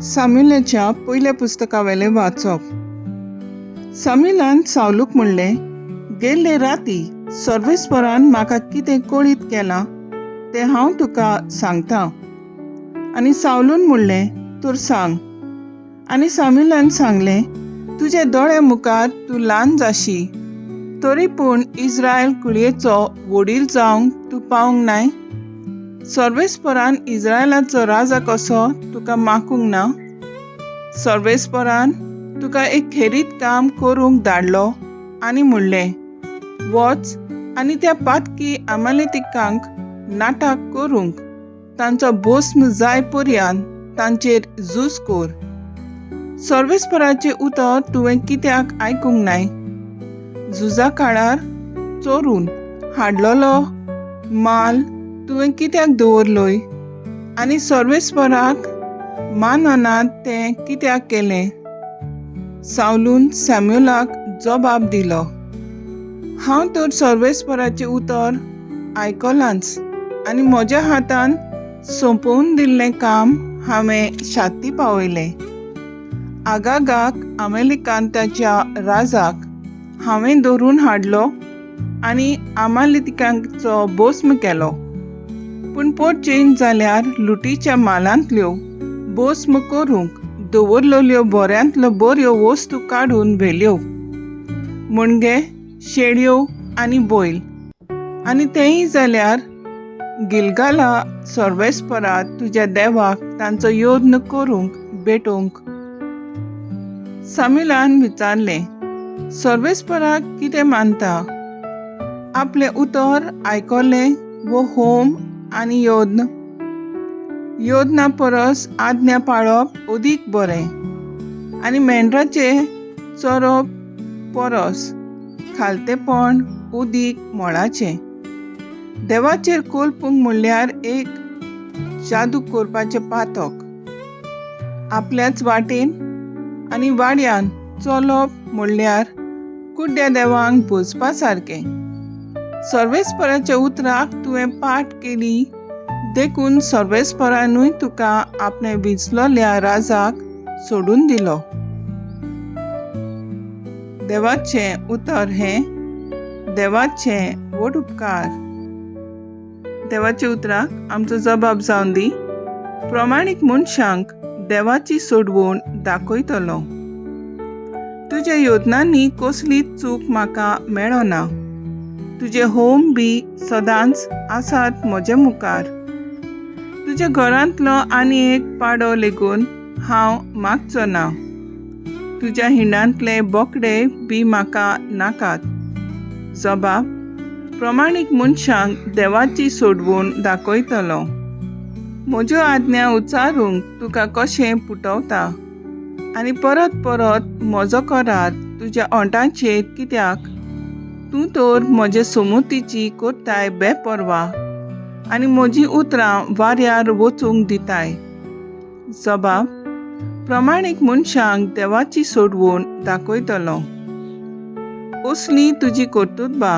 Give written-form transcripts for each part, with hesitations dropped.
सामुएलाच्या पयल्या पुस्तकावेलें वाचप. सामुएलान साऊलूक म्हणलें, गेल्ले राती सर्वेस्परान म्हाका कितें कळीत केलां तें हांव तुका सांगतां. आनी साऊलून म्हणलें, तर सांग. आनी सामुएलान सांगलें, तुजे दोळे मुखार तूं ल्हान जाशी, तरी पूण इस्रायल कुळयेचो वडील जावंक तूं पावूंक नाय. सर्वेस्परान इस्रायलाचो राजा कसो तुका मागूंक ना. सर्वेस्परान तुका एक खेरीत काम करूंक धाडलो आनी म्हणलें, वच आनी त्या पातकी अमालेतिकांक नाटक करूंक तांचो भस्म जाय पर्यंत तांचेर झूज कर. सर्वेस्पराचें उतर तुवें कित्याक आयकूंक नाय. झुजा काळार चोरून हाडलोलो माल तुवें कित्याक दवरलोय आनी सर्वेस्पराक माननात तें कित्याक केलें. साऊलून सॅम्युएलाक जबाब दिलो, हांव तर सर्वेस्पराचें उतर आयकलांच आनी म्हज्या हातान सोंपोवन दिल्लें काम हांवें शात्ती पावयलें. आगागाक अमालेकांताच्या राजाक हांवें धरून हाडलो आनी अमालेतिकांचो भस्म केलो. पूण पोटचेन जाल्यार लुटीच्या मालांतल्यो भस्म करूंक दवरलेल्यो बऱ्यांतल्यो बऱ्यो वस्तू काडून व्हेल्यो, मुणगे, शेळयो आनी बैल. आनी तेंय जाल्यार गिलगाला सर्वेस्परात तुज्या देवाक तांचो यज्ञ करूंक भेटोवंक. सामुएलान विचारलें, सर्वेस्पराक कितें मानता? आपलें उतर आयकलें वो होम आनी यज्ञा परस आज्ञा पाळप अदीक बरें आनी मेंढराचें चरप परस खालतेपण अदीक मोलाचें. देवाचेर कोलपूंक म्हणल्यार एक जादू करपाचें पातक. आपल्याच वाटेन आनी वाड्यान चलप म्हणल्यार कुड्ड्या देवांक भोसपा सारकें. सर्वेस्पराच्या उतराक तुवें पाट केली देखून सर्वेस्परानूय तुका आपणे विंचलोल्या राजाक सोडून दिलो. देवाचें उतर हें देवाचें व्हड उपकार. देवाच्या उतराक आमचो जबाब जावन दी. प्रमाणीक मनशांक देवाची सोडवण दाखयतलो. तुज्या योजनांनी कसलीच चूक म्हाका मेळना. तुजे होम बी सदांच आसात म्हजे मुखार. तुज्या घरांतलो आनी एक पाडो लेगून हांव मागचो ना. तुज्या हिंडांतले बोकडे बी म्हाका नाकात. जबाब, प्रमाणीक मनशांक देवाची सोडवण दाखयतलो. म्हज्यो आज्ञा उच्चारूंक तुका कशें पुटवता आनी परत परत म्हजो करार तुज्या ओंठांचेर कित्याक? तूं तर म्हजे समृद्धीची कोत्ताय बेपरवा आनी म्हजीं उतरां वाऱ्यार वचूंक दिताय. जबाब, प्रमाणीक मनशांक देवाची सोडवण दाखयतलो. असली तुजी कर्तुत्बा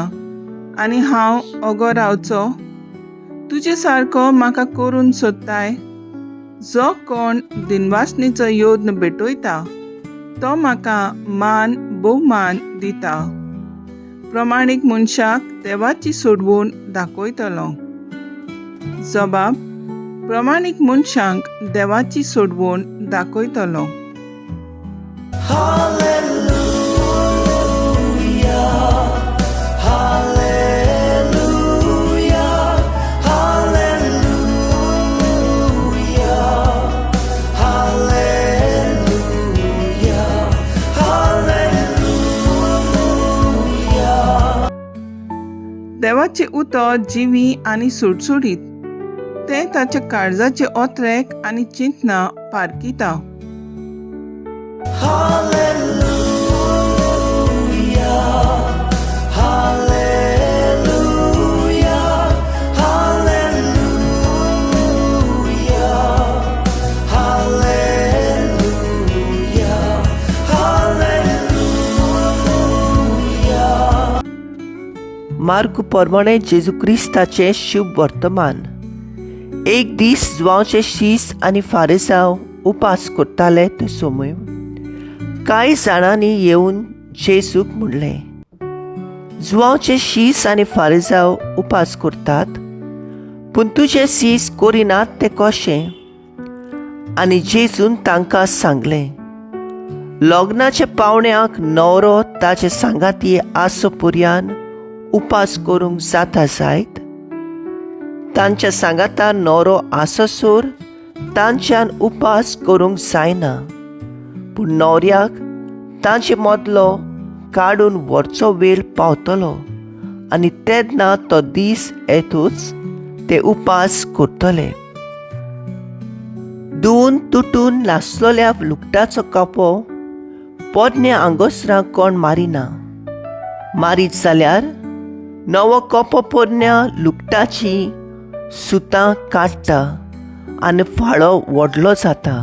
आनी हांव ओगो रावचो? तुजे सारको म्हाका करून सोदताय. जो कोण दिनवासनेचो यज्ञ भेटयता तो म्हाका मान भोवमान दिता. प्रमाणीक मनशाक देवाची सोडवण दाखयतलो. जबाब, प्रमाणीक मनशांक देवाची सोडवण दाखयतलो. देवाचे उतर जिवी आनी सुटसुटीत. तें ताच्या काळजाचे ओत्रेक आनी चिंतना पारखिता. मार्ग प्रमाणे जेजू क्रिस्ताचें शुभ वर्तमान. एक दीस जुआंवचे शीस आनी फारिसांव उपास करताले ते सोमय कांय जाणांनी येवन जेजूक म्हणलें, जुवांचे शीस आनी फारिजांव उपास करतात, पूण तुजे सीस करिनात ते कशें? आनी जेजून तांकां सांगलें, लग्नाच्या पावण्याक न्हवरो ताचे सांगाती आसो पर्यान उपास करूंक जाता जायत? तांच्या सांगाता न्हवरो आसोसोर तांच्यान उपास करूंक जायना, पूण न्हवऱ्याक तांचे मदलो काडून व्हरचो वेळ पावतलो आनी तेन्ना तो दीस येतूच ते उपास करतले. धुवन तुटून नासलोल्या लुगटाचो कापो पोरण्या आंगोसरांक कोण मारिना. मारीत जाल्यार नवो कोपो पोरण्या लुगटाची सुतां काडटा आनी फाळो व्हडलो जाता.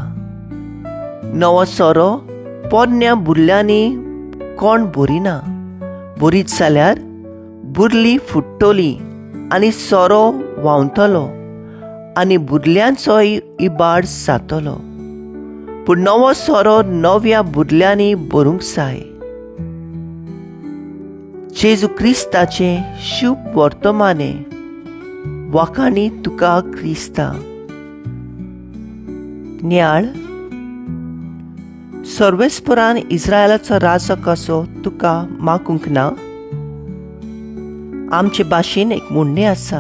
नवो सोरो पोरण्या बुरल्यांनी कोण भरिना. भरीत जाल्यार बुरली फुट्टली आनी सोरो व्हांवतलो आनी बुरल्यांचोय इबाड जातलो. पूण नवो सोरो नव्या बुरल्यांनी भरूंक जाय. जेजू क्रिस्ताचे शुभ वर्तमाने वाखाणी तुका क्रिस्ता. नियाळ, सर्वेस्परान इस्रायलाचो राजो कसो तुका मागूंक ना? आमचे भाशेन एक म्हणणें आसा,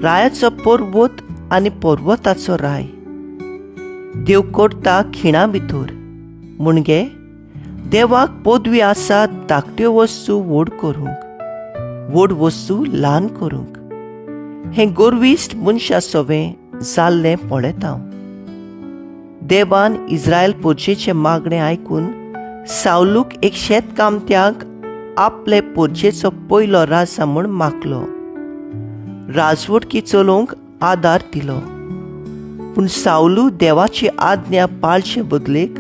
रायाचो पर्वत आनी पर्वताचो राय. देव करता खिणा भितर. म्हणजे देवाक पदवी आसा धाकट्यो वस्तू व्हड करूंक, व्हड वस्तू ल्हान करूंक. हें गोरविस्त मनशा सोवें जाल्लें पळयत हांव. देवान इस्रायल पोरचेचे मागणें आयकून सावलूक एक शेतकामत्याक आपले पोरचेचो पयलो राजा म्हूण मागलो. राजवटकी चलोवंक आदार दिलो. पूण सावलू देवाची आज्ञा पाळचे बदलेक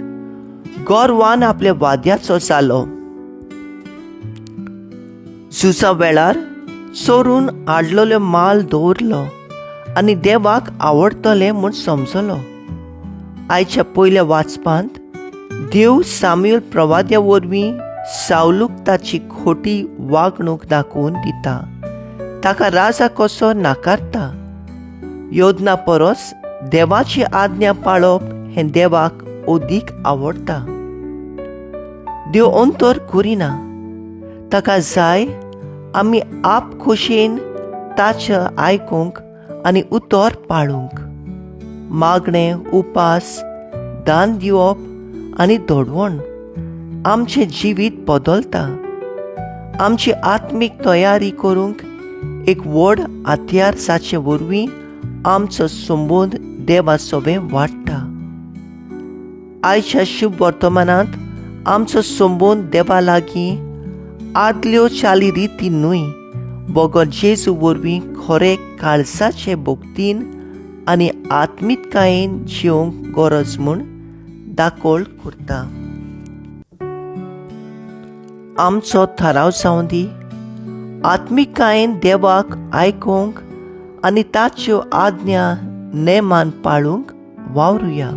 गोरवान आपल्या वाद्याचो जालो. झुजा वेळार चोरून हाडलोलो माल दवरलो आनी देवाक आवडटलें म्हूण समजलो. आयच्या पयल्या वाचपांत देव सामुएल प्रवाद्या वरवीं सावलूक ताची खोटी वागणूक दाखोवन दिता. ताका राजा कसो नाकारता. योजना परस देवाची आज्ञा पाळप हें देवाक अदीक आवडटा. देव अंतर करिना. ताका जाय आमी आप खोशेन ताचें आयकूंक आनी उतर पाळूंक. मागणें, उपास, दान दिवप आनी धडवण आमचें जिवीत बदलता. आमची आत्मीक तयारी करूंक एक व्हड हातयार जाचे वरवीं आमचो संबंद देवा सोबें वाडटा. आयच्या शुभ वर्तमानांत आमचो संबंद देवा लागीं आदल्यो चाली रिती न्हय, भगत जेजू वरवीं खरे काळजाचे भक्तीन आनी आत्मीकतायेन जिवंक गरज म्हूण दाखोळ करता. आमचो थाराव जावं दी. आत्मीकतायेन देवाक आयकूंक आनी ताच्यो आज्ञा नेमान पाळूंक वावरुया.